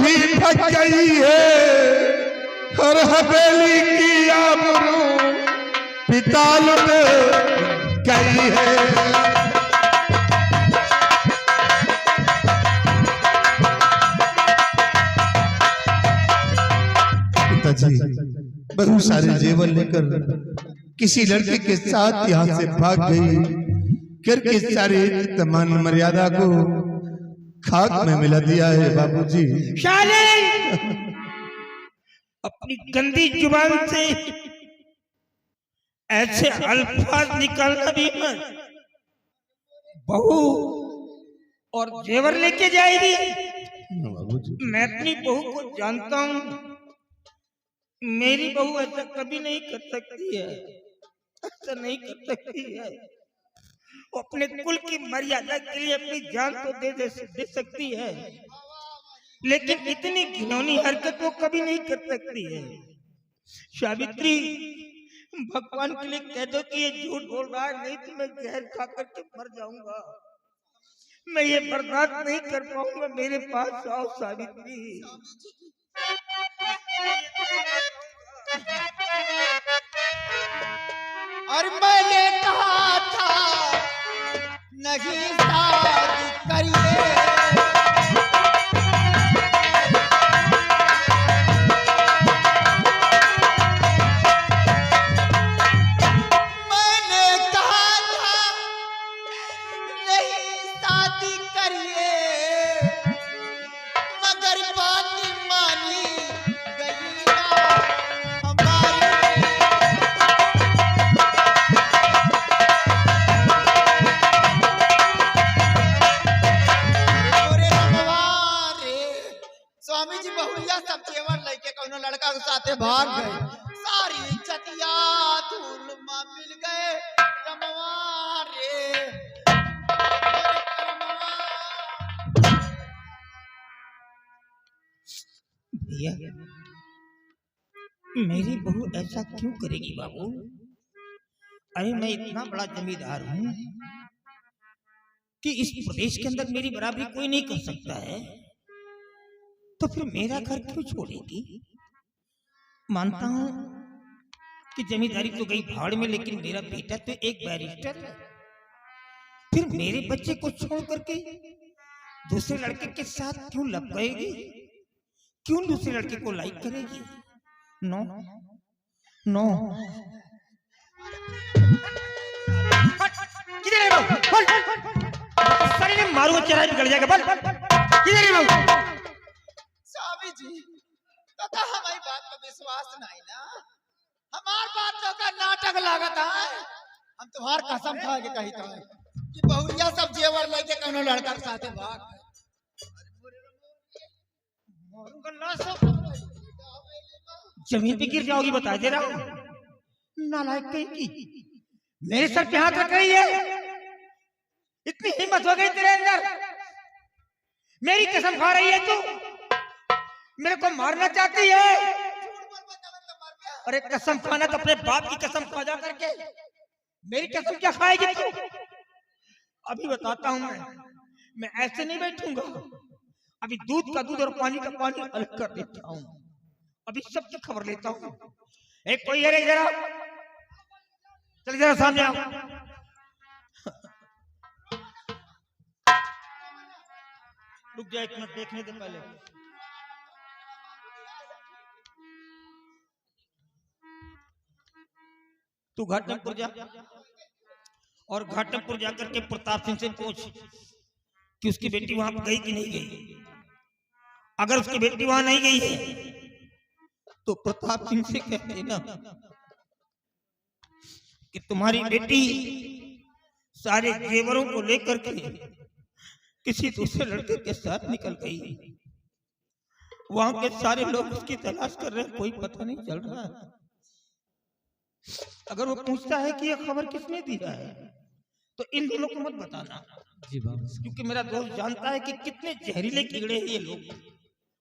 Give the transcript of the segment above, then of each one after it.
भी भग गई है और हवेली की आबरू पिता लुट गई है। पिताजी बहुत सारे जेवर लेकर किसी लड़के के साथ यहाँ से भाग गई, करके सारे तमाम मर्यादा को खाक में मिला दिया है बाबूजी। शाले अपनी गंदी जुबान से ऐसे अल्फाज निकालना भी मत। बहू और जेवर लेके जाएगी। मैं अपनी बहू को जानता हूँ, मेरी बहू ऐसा कभी नहीं कर सकती है, ऐसा नहीं कर सकती है। वो अपने कुल की मर्यादा के लिए अपनी जान तो दे सकती है, लेकिन इतनी घिनौनी हरकत वो कभी नहीं कर सकती है। सावित्री, भगवान के लिए कह दो कि ये झूठ बोल रहा है, नहीं तो मैं जहर खा करके मर जाऊंगा। मैं ये बर्दाश्त नहीं कर पाऊंगा। मेरे पास आओ सावित्री। और मैंने कहा था नहीं शादी करिए, मैंने कहा था नहीं शादी करिए, मगर बात मानी गई ना हमारी। स्वामी जी बहुरिया सब जेवर लेके कौनो लड़का के साथे भाग गए, सारी इज्जतिया धूल में मिल गए। रमवा रे भैया, मेरी बहू ऐसा क्यों करेगी बाबू? अरे मैं इतना बड़ा जमींदार हूँ कि इस प्रदेश के अंदर मेरी बराबरी कोई नहीं कर सकता है, तो फिर मेरा घर क्यों छोड़ेगी? मानता हूँ कि जमींदारी तो गई भाड़ में, लेकिन मेरा बेटा तो एक बैरिस्टर है। फिर मेरे बच्चे को छोड़ करके दूसरे लड़के के साथ क्यों लग गएगी? क्यों दूसरे लड़के को लाइक करेगी? No no. किधर है वो? सारे ने मारूंगा, चेहरा बिगड़ जाएगा। बल किधर है वो? स्वामी जी तो हमारी बात पर विश्वास नहीं ना, हमार बात तो का नाटक लागत है। हम तुम्हार कसम खा के कही था कि बहुरिया सब जेवर लेके कौनो लड़का के साथे भाग गए। जमीन पे गिर जाओगी, बता दे रहा हूं। नालायक कहीं की, मेरे सर पे हाथ रख रही है। इतनी हिम्मत हो गई तेरे अंदर, मेरी कसम खा रही है तू, मेरे को मारना चाहती है। अरे कसम खाना तो अपने बाप की कसम खा जा करके, मेरी कसम क्या खाएगी तू? अभी बताता हूं मैं ऐसे नहीं बैठूंगा। अभी दूध का दूध और पानी का पानी अलग कर देता हूं। अभी सबकी खबर लेता हूं। एक कोई है जरा, चल जरा सामने आओ। रुक जा, एक मिनट देखने दे पहले। तू घाटमपुर जा और घाटमपुर जाकर के प्रताप सिंह से पूछ कि उसकी बेटी वहां गई कि नहीं गई। अगर उसकी बेटी वहां नहीं गई है तो प्रताप सिंह से कह देना कि तुम्हारी बेटी सारे जेवरों को लेकर के किसी दूसरे लड़के के साथ निकल गई। वहां के सारे लोग उसकी तलाश कर रहे हैं, कोई पता नहीं चल रहा है। अगर वो पूछता है कि ये खबर किसने दिया है तो इन दोनों को मत बताना जी बाबा, क्योंकि मेरा दोस्त जानता है कि कितने जहरीले कीड़े हैं ये लोग।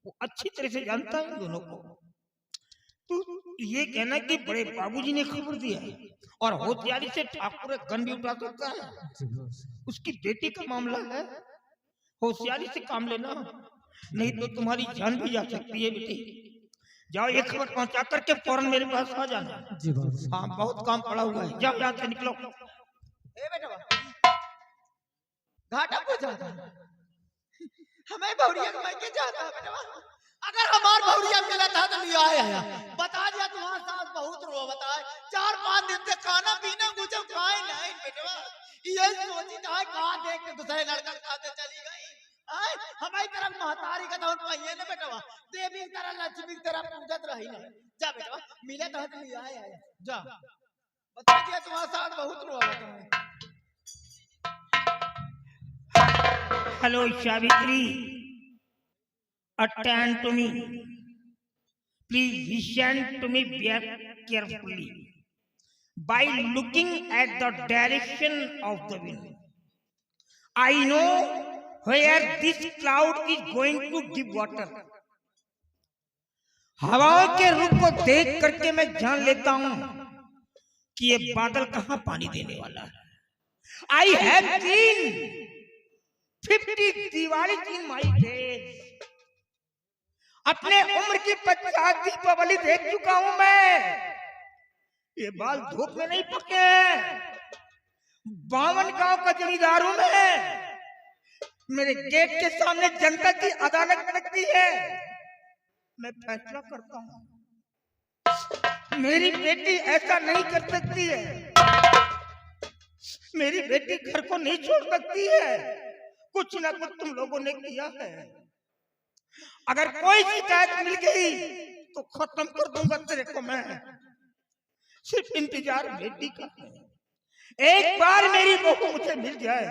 वो अच्छी तरह से जानता है इन दोनों को। तो ये कहना कि बड़े बाबूजी ने खबर दिया है और होशियारी से ठाकुर गन भी उठा सकता है। उसकी बेटी का मामला है, होशियारी से काम लेना। नहीं तो तुम्हारी जान भी जा सकती है बेटी। जाओ ये खबर पहुंचा करके फौरन मेरे पास आ जाना। जी बाबूजी। हाँ बहुत काम पड़ा हुआ है, जाओ यहाँ से निकलो। ए बेटा घाटा को जाता हमें बहुरिया को मैं के जाता बेटा। अगर हमार बहुरिया मिला था तो लिया आया बता दिया तुम्हारा साथ बहुत रो बताए 4-5 दिन से खाना पीना कुछ खाए नहीं बेटा। ये सोची था कहां देख के दूसरे लड़का खाते चली गई। आए हमारी तरफ महतारी का तो पहिए ना बेटा। देवी की तरह लक्ष्मी की तरह पूजत रही ना। जा बेटा मिले तो लिया आया जा बता दिया तुम्हारा साथ बहुत रो बताए। Hello, Savitri. Attend to me. Please listen to me very carefully. By looking at the direction of the wind, I know where this cloud is going to give water. हवाओं के रुख को देख करके मैं जान लेता हूं कि ये बादल कहां पानी देने वाला है। I have seen 50 दिवाली की माई डेज। अपने उम्र की 50 दीपावली देख चुका हूं मैं। ये बाल धूप में नहीं पके हैं। 52 गांव का जमींदार हूं मैं। मेरे गेट के सामने जनता की अदालत लगती है। मैं फैसला करता हूं। मेरी बेटी ऐसा नहीं कर सकती है। मेरी बेटी घर को नहीं छोड़ सकती है। कुछ ना कुछ तुम लोगों ने किया है। अगर कोई शिकायत मिल गई तो खत्म कर दूंगा तेरे को मैं। सिर्फ इंतजार बेटी का है। एक बार मेरी बहू मुझे मिल जाए,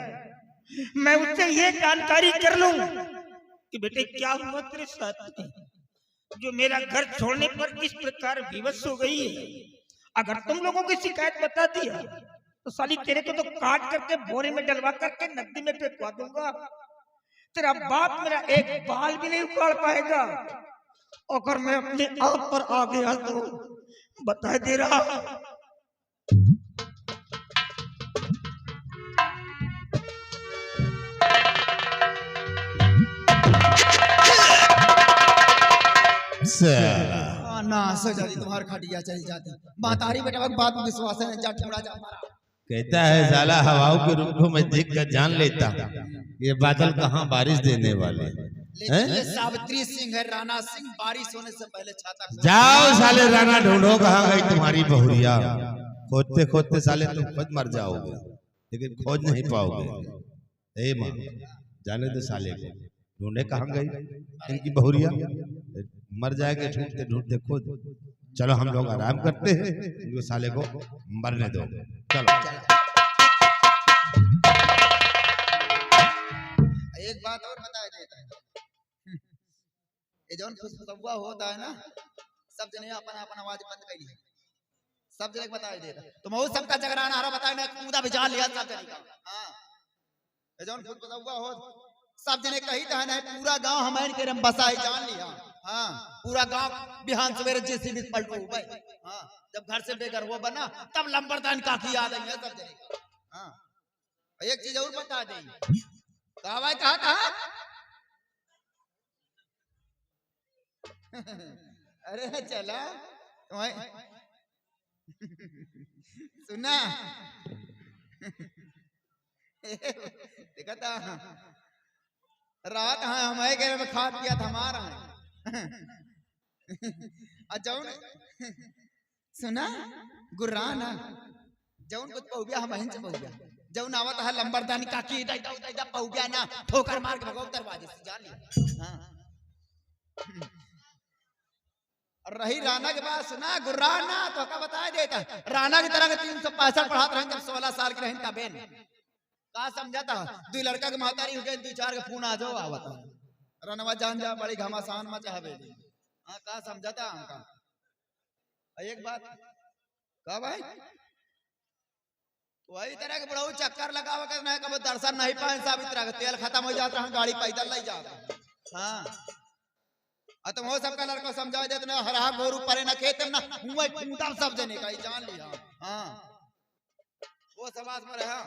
मैं उससे ये जानकारी कर लूं कि बेटे क्या हुआ तेरे साथ में, जो मेरा घर छोड़ने पर इस प्रकार विवश हो गई है। अगर तुम लोगों की शिकायत बता दिया तो साली तेरे को तो काट करके बोरे में डलवा करके नदी में फेंकवा दूंगा। तेरा बाप मेरा एक बाल भी नहीं उखाड़ पाएगा। अगर मैं अपने आप पर आ गया तो बता दे रहा। ना सो जाती तुम्हारी खटिया चली जाती। महतारी बेटा बात में विश्वास है जा ठोड़ा जा मारा। कहता है साला हवाओं के रुख को मैं देख कर जान लेता ये बादल कहाँ बारिश देने वाले लेकिन ये सावित्री सिंह है राणा सिंह बारिश होने से पहले छाता। जाओ साले राणा ढूंढो कहाँ गई तुम्हारी बहुरिया। खोदते खोदते साले तुम खुद मर जाओगे लेकिन खोज नहीं पाओगे। ए माँ जाने दो साले को, ढूंढे कहाँ गई इनकी बहुरिया। मर जाएंगे ढूंढते ढूंढते खुद। चलो हम लोग आराम करते हैं, इनको साले को मरने दो। चलो एक बात और बताया देता है। ये जौन खुशबुआ होता है ना सब जने अपन अपन आवाज बंद कर ली। सब जने बताया देता तुम वो सबका जगराना हरा बताया ना कूदा बिचार लिया सब जने का। हां ये जौन खुशबुआ हो सब जने कही था ना पूरा गांव हमारे के रम बसा है जान लिया। हाँ पूरा गांव बिहान सवेरे जेसीबी पलटो भाई। हाँ जब घर से बेघर वो बना तब लंबरदान काफी याद आई है सब जने का। हाँ एक चीज और बता दे कहा भाई कहा था। अरे चला सुना देखा था रात हाँ हमारे घर में खा पिया था हमारा जौन सुना गुर्राना जौन कुछ पहुंचा हम से पहुंचा जौन आवत है लंबरदानी काकी इधर इधर इधर पहुंचा ना ठोकर मार के भगो दरवाजे से जान लिया। हाँ रही राणा के बाद सुना गुर्राना तो क्या बताया देता राणा की तरह 365 पढ़ाते रहे जब 16 साल के रहे बेन का समझाता दो लड़का के महतारी हो गए 2-4 के फोन आ जाओ आवता रनवा जान जा बड़ी घमासान में चाहे हाँ का समझाता हमका। एक बात का भाई वही तरह के बड़ा चक्कर लगावा करना है कभी दर्शन नहीं पाए सावित्रा का तेल खत्म हो जाता है गाड़ी पैदल नहीं जाता। हाँ तुम वो सबका लड़का समझा देते ना हरा गोरू परे ना खेत ना हुआ कूदा सब जने का जान लिया। हाँ वो समाज में रहा।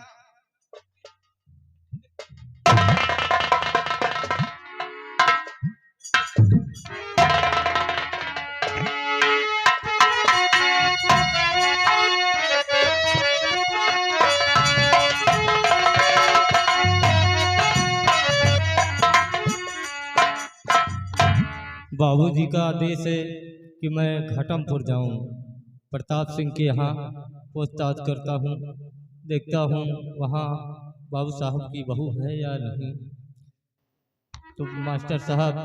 बाबूजी का आदेश है कि मैं घाटमपुर जाऊं, प्रताप सिंह के यहाँ पूछताछ करता हूं, देखता हूं वहाँ बाबू साहब की बहू है या नहीं। तो मास्टर साहब,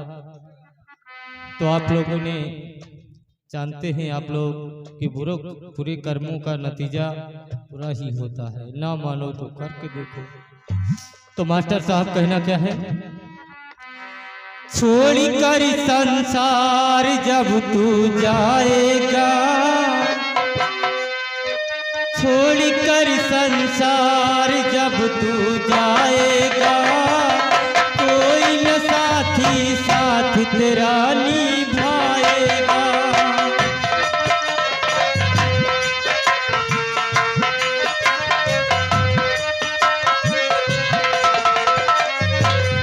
तो आप लोगों ने जानते हैं आप लोग कि बुरे कर्मों का नतीजा बुरा ही होता है, ना मानो तो करके देखो। तो मास्टर साहब कहना क्या है? छोड़ कर संसार जब तू जाएगा, छोड़ कर संसार जब तू जाएगा, कोई न साथी साथ तेरा निभाएगा।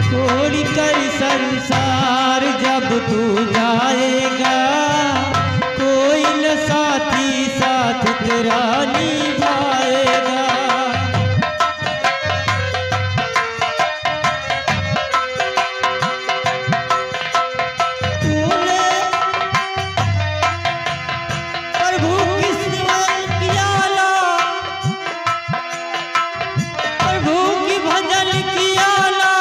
छोड़ कर संसार जब तू जाएगा, कोई न साथी साथ तेरा निभाएगा। तूने प्रभु की सेवा किया ना, प्रभु की भजन किया ना,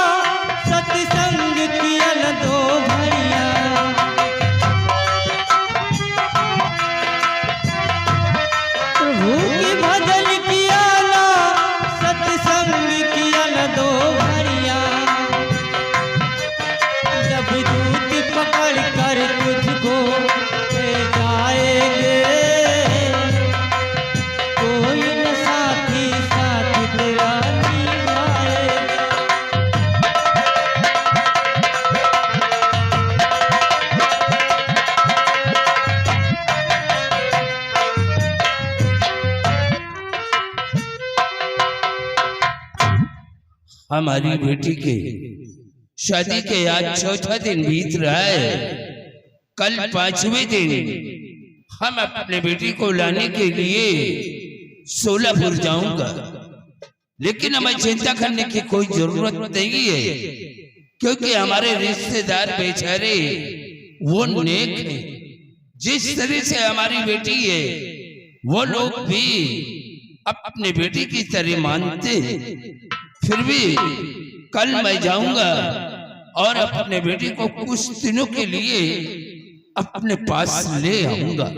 सत्संग किया न दो भैया। प्रभु की भजन किया ना, सत्संग किया न दो भैया। जब दूत पकड़ कर तुझको ले जाएंगे, कोई न साथी साथ तेरा निभाएगा। हमारी बेटी के शादी के आज चौथा दिन बीत रहा है। कल 5वें दिन हम अपने बेटी को लाने के लिए सोलापुर जाऊंगा, लेकिन हमें चिंता करने की कोई जरूरत नहीं है, क्योंकि हमारे रिश्तेदार बेचारे वो नेक हैं। जिस तरह से हमारी बेटी है वो लोग भी अपने बेटी की तरह मानते हैं। फिर भी कल मैं जाऊंगा और अपने बेटी को कुछ दिनों के लिए अपने पास ले आऊंगा।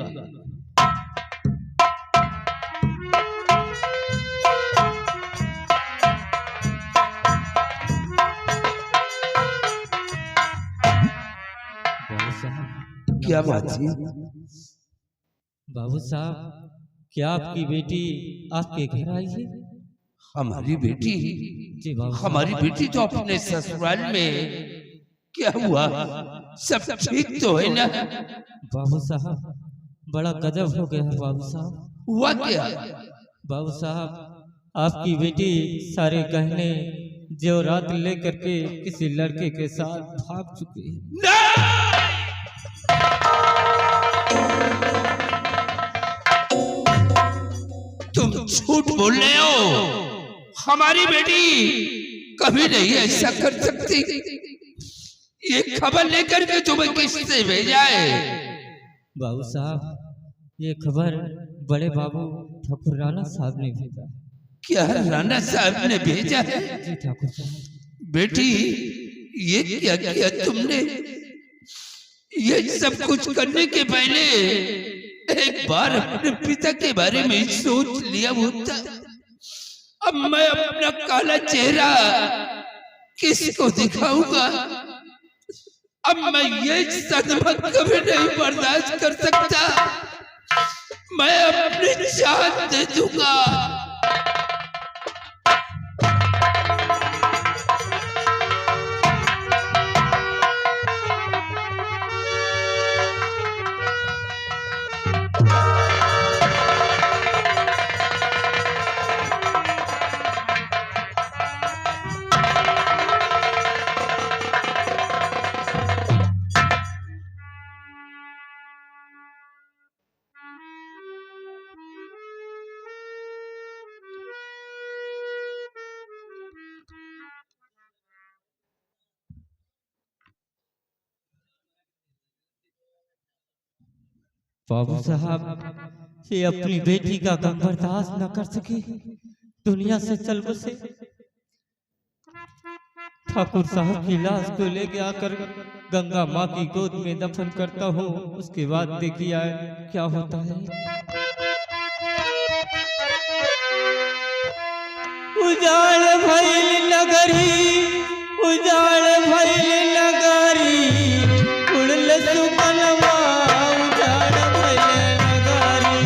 क्या बात है? बाबू साहब, क्या आपकी बेटी आपके घर आई है? हमारी बेटी? जी बाबू। हमारी बेटी तो अपने ससुराल में। क्या हुआ, सब ठीक तो है ना? बाबू साहब, बड़ा गजब हो गया है बाबू साहब। हुआ क्या? बाबू साहब, आपकी बेटी सारे गहने जेवरात लेकर के किसी लड़के के साथ भाग चुकी है। तुम झूठ बोल रहे हो। हमारी बेटी कभी नहीं ऐसा कर सकती। ये खबर लेकर के तुम्हें किससे भेजा है? बाबू साहब, ये खबर बड़े बाबू ठाकुर राणा साहब ने भेजा। क्या राणा साहब ने भेजा है? जी ठाकुर साहब। बेटी, ये क्या किया तुमने? ये सब कुछ करने के पहले एक बार अपने पिता के बारे में सोच लिया होता। अब मैं अपना काला चेहरा किसको दिखाऊंगा? अब मैं ये सदमा कभी नहीं बर्दाश्त कर सकता। मैं अपनी जान दे दूंगा। बाबू साहब ये अपनी बेटी का गम बर्दाश्त न कर सके, दुनिया से चल बसे। ठाकुर साहब की लाश को लेके आकर गंगा माँ की गोद में दफन करता हूँ, उसके बाद देखिए क्या होता है। उजाड़ भइल नगरी, उजाड़ भइल नगरी, उड़ल सुकनवा, उजाड़ भइल नगरी।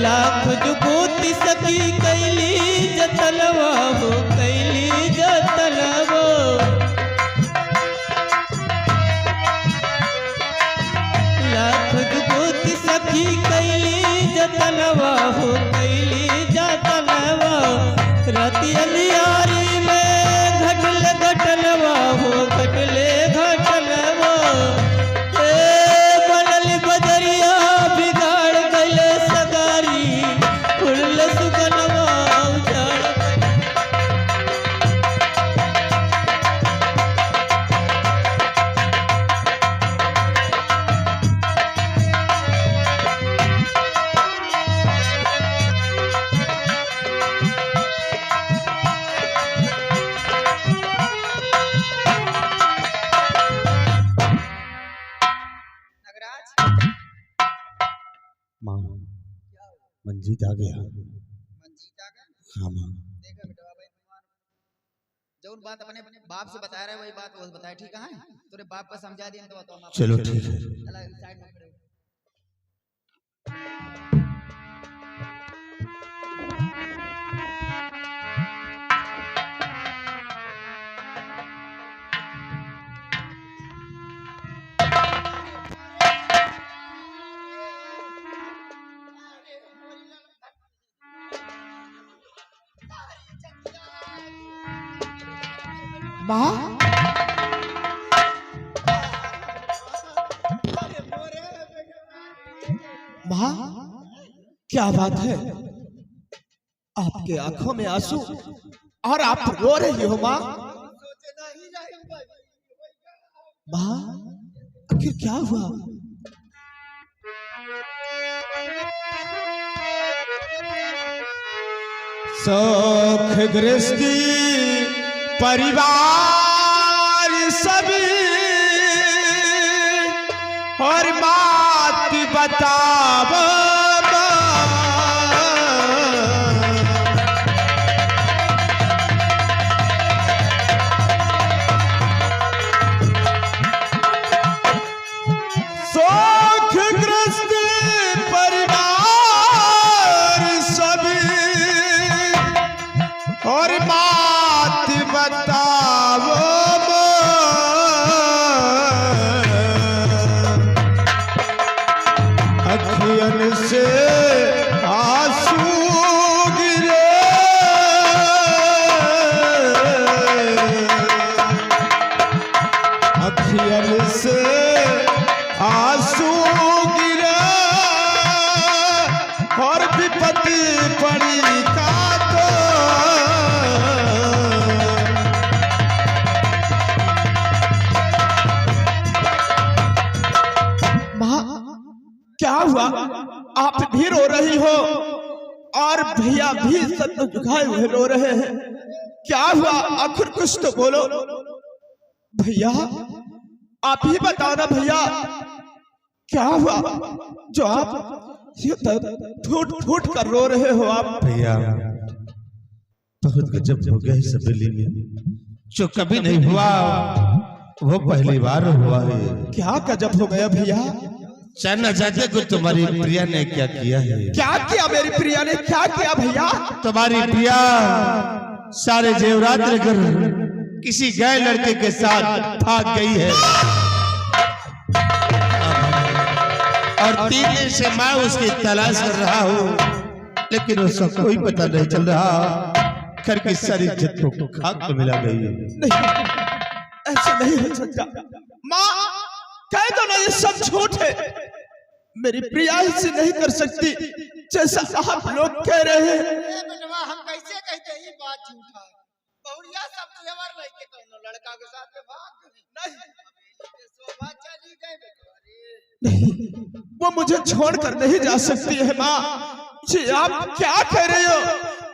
लाख जुगोती सखी कैली जतनवा हो, कैली जतनवा। लाख जुगोती सखी कैली जतनवा हो, कैली जतनवा। राती अलियारी में घटल घटनवा हो, घटले घटनवा। बनल बजरिया बिगाड़ गले सगारी, उड़ल सुगनवा, उजाड़। नगराज माँ मंजीत आ गया। मंजीत आ गया। हाँ माँ। देखा बेटा भाई, जौन बात अपने बाप से बता रहे वही बात वो बताए, ठीक है? तेरे बाप को समझा दिया तो हम चलो ठीक है। चला साइड में खड़े हो। माँ माँ क्या बात है, आपके आंखों में आंसू और आप रो रही हो माँ? माँ आखिर क्या हुआ? सौख गृहस्थी परिवार सभी और बात बताव सौख गृहस्थ परिवार सभी और बात बताओ अखियन से आंसू गिरे अखियन से आंसू गिरे और विपत्ति पड़ी का तो क्या हुआ? आप भी रो रही हो और भैया भी सर झुकाए हुए रो रहे हैं। क्या हुआ? आखिर कुछ तो बोलो भैया, आप ही बताओ ना भैया, क्या हुआ जो आप फूट फूट कर रो रहे हो? आप भैया बहुत गजब हो गया इस हवेली में, जो कभी नहीं हुआ वो पहली बार हुआ है। क्या गजब हो गया भैया? जानना चाहते को तुम्हारी प्रिया ने क्या किया है? क्या किया मेरी प्रिया ने? क्या किया भैया? तुम्हारी प्रिया सारे जेवरात लेकर किसी गए लड़के के साथ भाग गई है। और 3 दिन से मैं उसकी तलाश कर रहा हूँ, लेकिन उसका कोई पता नहीं चल रहा। घर की सारी इज्जत को खाक में मिला गई है। नहीं, ऐसे नहीं हो सकता। माँ कह दो ना, ये सब झूठ है। मेरी प्रिया ऐसे नहीं कर सकती जैसा आप लोग कह रहे हैं। बेटवा हम कैसे कहते ये बात झूठा है? बहुरिया सब तुझेवर लेके कौनो लड़का के साथ में भाग गए। नहीं शोभा चली गई बेटवा रे। नहीं, वो मुझे छोड़कर नहीं जा सकती है माँ। जी आप क्या कह रहे हो?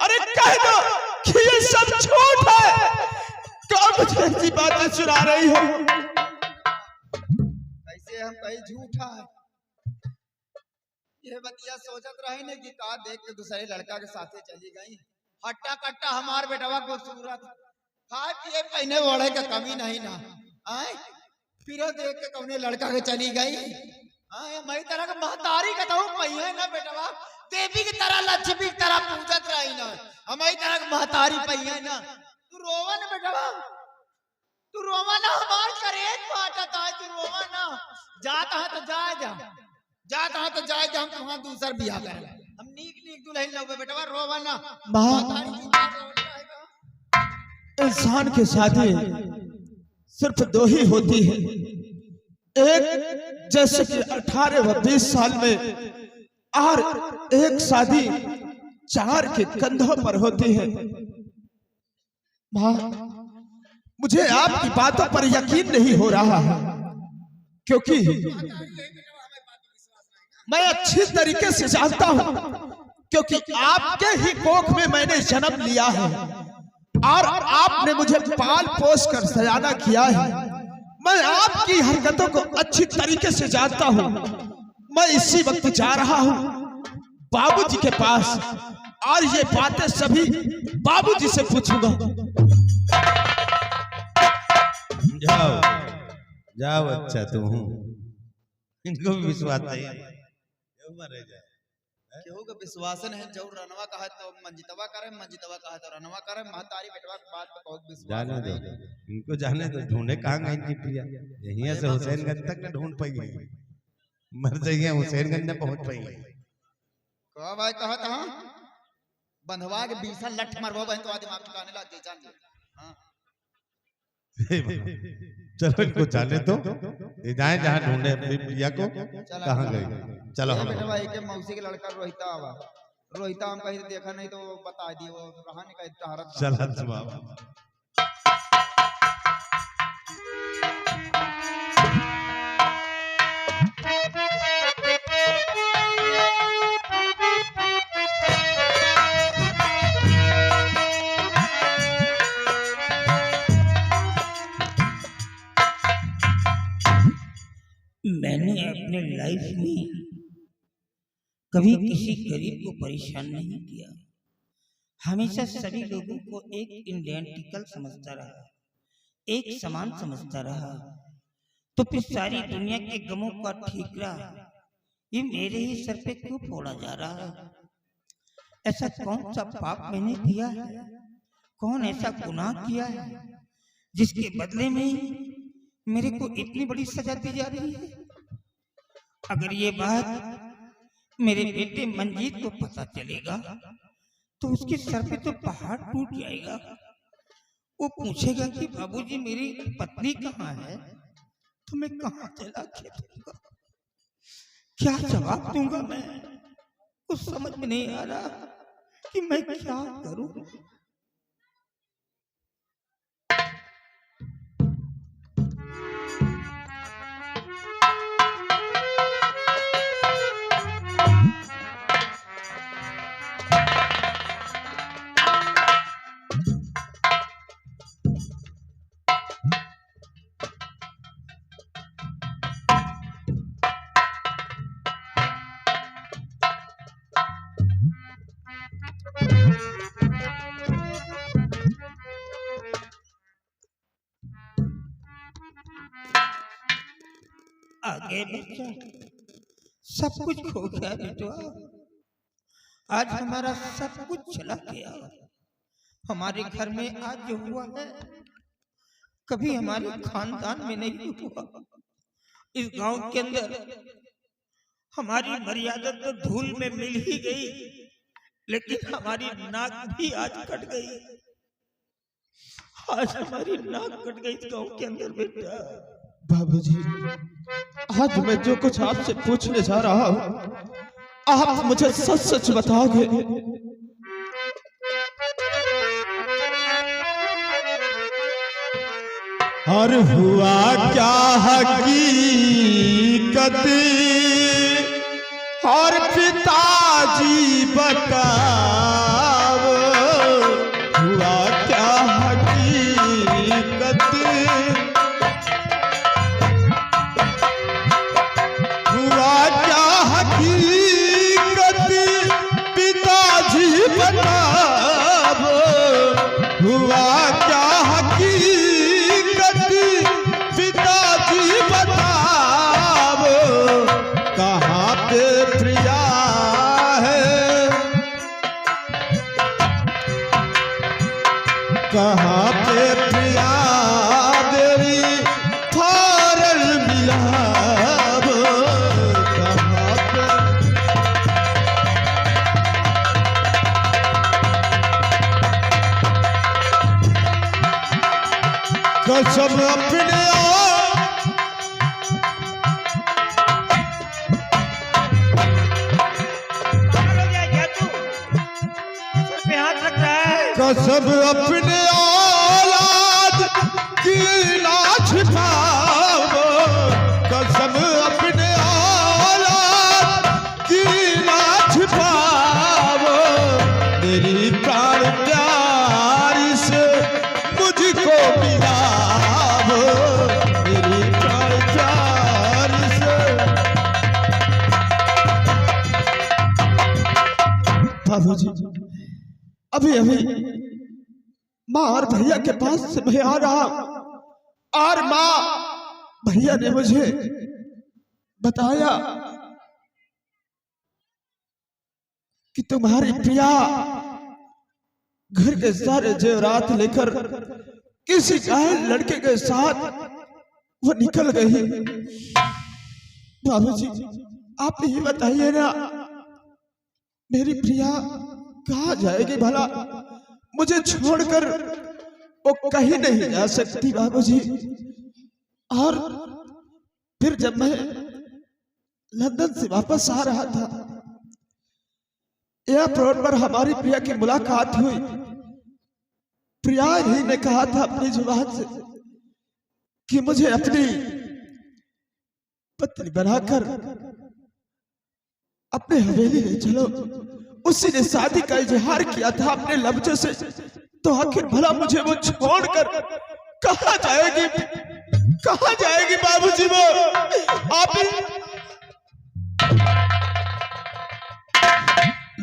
अरे कह दो कि ये सब झूठ है। कौन मुझे ऐसी बातें सुना रही हो? कैसे हम कहीं झूठा है? ये बतिया सोचत रही ने कि का देख के दूसरे लड़का के साथे चली गई। हट्टा कट्टा हमार बेटवा खूबसूरत, खाए पिए पहने ओढ़े का कमी नहीं ना। आए फिर देख के कौने लड़का के चली गई। आए मई तरह का महतारी का तो पहिए ना बेटवा, देवी की तरह लक्ष्मी की तरह पूजत रही ना। हमारी तरह का महतारी पहिए ना। तू रोवा ना बेटवा, तू रोवा ना, हमार करेज फाटता है। तू रोवा ना, जाता है तो जाए जा, जाता है तो जाए जा। हम तुम्हारा दूसरा बियाह करें। हम नीक नीक दुल्हन लोगे बेटवा, रोवा ना। इंसान की शादी सिर्फ 2 ही होती है। एक जैसे कि 18 व 20 साल में, और एक शादी 4 के कंधों पर होती है। माँ मुझे आपकी बातों पर यकीन नहीं हो रहा है, क्योंकि मैं अच्छी तरीके से जानता हूं, क्योंकि आपके ही कोख में मैंने जन्म लिया है और आपने मुझे पाल पोस कर सयाना किया है। मैं आपकी हरकतों को अच्छी तरीके से जानता हूं। मैं इसी वक्त जा रहा हूं बाबूजी के पास, और ये बातें सभी बाबूजी से पूछूंगा। जाओ जाओ, अच्छा तुम इनको भी विश्वास नहीं है। केहू का विश्वास नहीं। जो रनवा कहा तो मंजितवा करे, मंजितवा कहा तो रनवा करे। महतारी बेटवा की बात पे बहुत विश्वास जाने दो नहीं। इनको, जाने दो। ढूंढे कहाँ गई इनकी प्रिया? यहीं से हुसैनगंज तक न ढूंढ पाई, मर जाइए हुसैनगंज न पहुंच पाई। कहा भाई कहा था बंधवा के 20 लठ मरवा बहन तो दिमाग ठिकाने लग गई। जान हां चलो इनको जाने दो, ये जाए जहाँ ढूंढे अपनी प्रिया को। कहाँ गई? चलो हम बेटवा एक मौसी के लड़का रोहिता आवा। रोहिता हम कहीं देखा नहीं तो बता दिए, वो कहा नहीं कहीं टहरत। चल मैंने अपने लाइफ में कभी किसी गरीब को परेशान नहीं किया। हमेशा सभी लोगों को एक आइडेंटिकल समझता रहा, एक समान समझता रहा। तो फिर सारी दुनिया के गमों का ठीकरा ये मेरे ही सर पे क्यों फोड़ा जा रहा है? ऐसा कौन सा पाप मैंने किया है? कौन ऐसा गुनाह किया है जिसके बदले में मेरे को इतनी बड़ी सजा दी जा रही है? अगर ये बात मेरे बेटे मंजीत को पता चलेगा तो उसके सर पे तो पहाड़ टूट जाएगा। वो पूछेगा कि बाबूजी मेरी पत्नी कहाँ है, तो मैं कहाँ चला के दूंगा? क्या जवाब दूंगा मैं? कुछ समझ में नहीं आ रहा कि मैं क्या करूं। आगे बच्चा सब कुछ खो गया बेटा। आज हमारा सब कुछ चला गया। हमारे घर में आज जो हुआ है कभी हमारे खानदान में नहीं हुआ। इस गांव के अंदर हमारी मर्यादा तो धूल में मिल ही गई, लेकिन हमारी नाक भी आज कट गई। आज हमारी नाक कट गई इस गांव के अंदर बेटा। बाबूजी, आज मैं जो कुछ आपसे पूछने जा रहा हूँ, आप मुझे सच सच बताओगे? और हुआ क्या हकीकत, और पिताजी बताओ, हुआ क्या हकीकत, हुआ क्या हकीकत, पिताजी बताओ, हुआ क्या हकीकत, पिताजी बताओ, कहाँ पे प्रिया है, कहाँ पे प्रिया मेरी फौरन मिलाओ, कहाँ पे कसम अपने सर पे हाथ रख रहा है। कसम अपने औलाद की ना छिपाओ, कसम अपने औलाद की ना छिपाओ, मेरी प्राण प्यारी से मुझको मिलाओ, मेरी प्राण प्यारी से। बाबूजी, अभी अभी माँ और भैया के पास से मैं आ रहा हूं, और माँ भैया ने मुझे बताया कि तुम्हारी प्रिया घर के सारे जेवरात लेकर किसी घायल लड़के के साथ वो निकल गई। बाबूजी, आप ही बताइए ना, मेरी प्रिया कहाँ जाएगी भला? मुझे छोड़कर वो कहीं नहीं जा सकती बाबूजी। और फिर जब मैं लंदन से वापस आ रहा था, एयरपोर्ट पर हमारी प्रिया की मुलाकात हुई। प्रिया ही ने कहा था अपनी जुबान से कि मुझे अपनी पत्नी बनाकर अपने हवेली ले चलो। उसी ने शादी का इजहार किया था अपने लफ्जों से, तो आखिर भला मुझे वो छोड़कर कहाँ जाएगी, कहाँ जाएगी बाबूजी वो? आप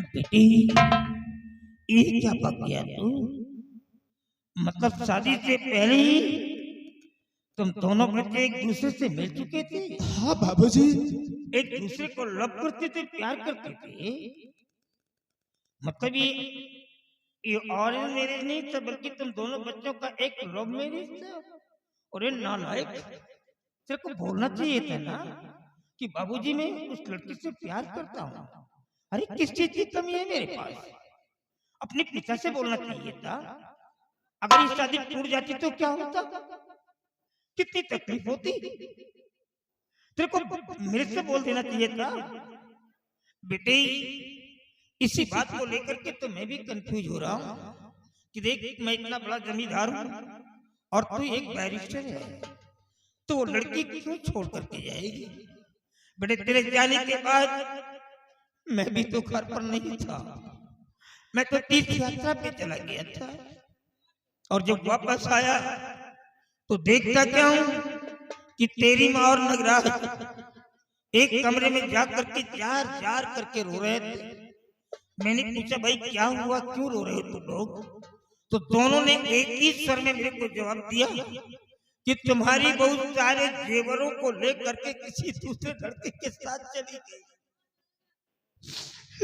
बेटी, ये क्या पक गया तू? मतलब शादी से पहले ही तुम दोनों बच्चे एक दूसरे से मिल चुके थे? हाँ बाबूजी। एक दूसरे को लव करते थे, प्यार करते थे। मतलब ये ऑरेंज मैरिज नहीं था, बल्कि तुम दोनों बच्चों का एक लव मैरिज था। और ये नालायक, तेरे को बोलना चाहिए था ना कि बाबूजी मैं उस लड़की से प्यार करता हूँ। अरे किस चीज की कमी है मेरे पास? अपने पिता से बोलना चाहिए था। अगर ये शादी टूट जाती तो क्या होता? कितनी तकलीफ होती? तेरे को मेरे से बोल देना चाहिए था। बेटे, इसी बात को लेकर के तो मैं भी कंफ्यूज हो रहा हूँ कि देख, मैं इतना बड़ा जमींदार हूँ और तू एक बैरिस्टर है, तो वो लड़की क्यों छोड़ करके जाएगी? बेटे, तेरे जाने के बाद मैं भी तो घर पर नहीं था, मैं तो तीर्थ यात्रा पे चला गया था। और जब वापस आया तो देखता क्या हूँ कि तेरी माँ और नगराज एक कमरे में जा करके जार जार करके रो रहे थे। मैंने पूछा, भाई क्या हुआ, क्यों रो रहे हो तुम लोग? तो दोनों ने एक ही स्वर में मेरे को जवाब दिया कि तुम्हारी बहू सारे जेवरों को लेकर के किसी दूसरे लड़के के साथ चली गई।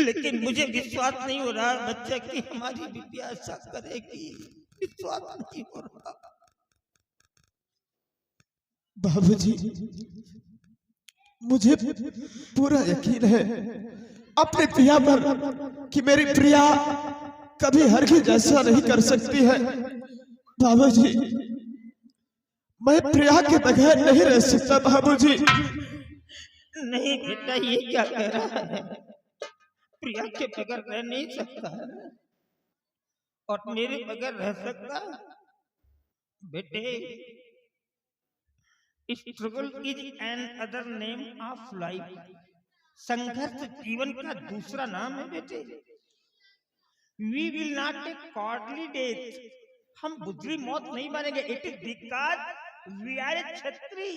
लेकिन मुझे विश्वास नहीं हो रहा बच्चा कि हमारी बिटिया ऐसा करेगी। विश्वास नहीं हो रहा। बाबूजी, मुझे पूरा यकीन है अपने प्रिया पर कि मेरी प्रिया कभी हरगिज ऐसा नहीं कर सकती है। बाबूजी, मैं प्रिया के बगैर नहीं रह सकता बाबूजी। नहीं बेटा, ये क्या कह रहा है? प्रिया के बगैर रह नहीं सकता और मेरे बगैर रह सकता? बेटे, struggle is an other name of life. संघर्ष जीवन का दूसरा नाम है बेटे। We will not take cowardly death. हम बुद्धि मौत नहीं मानेंगे। It is because we are a Kshatriya.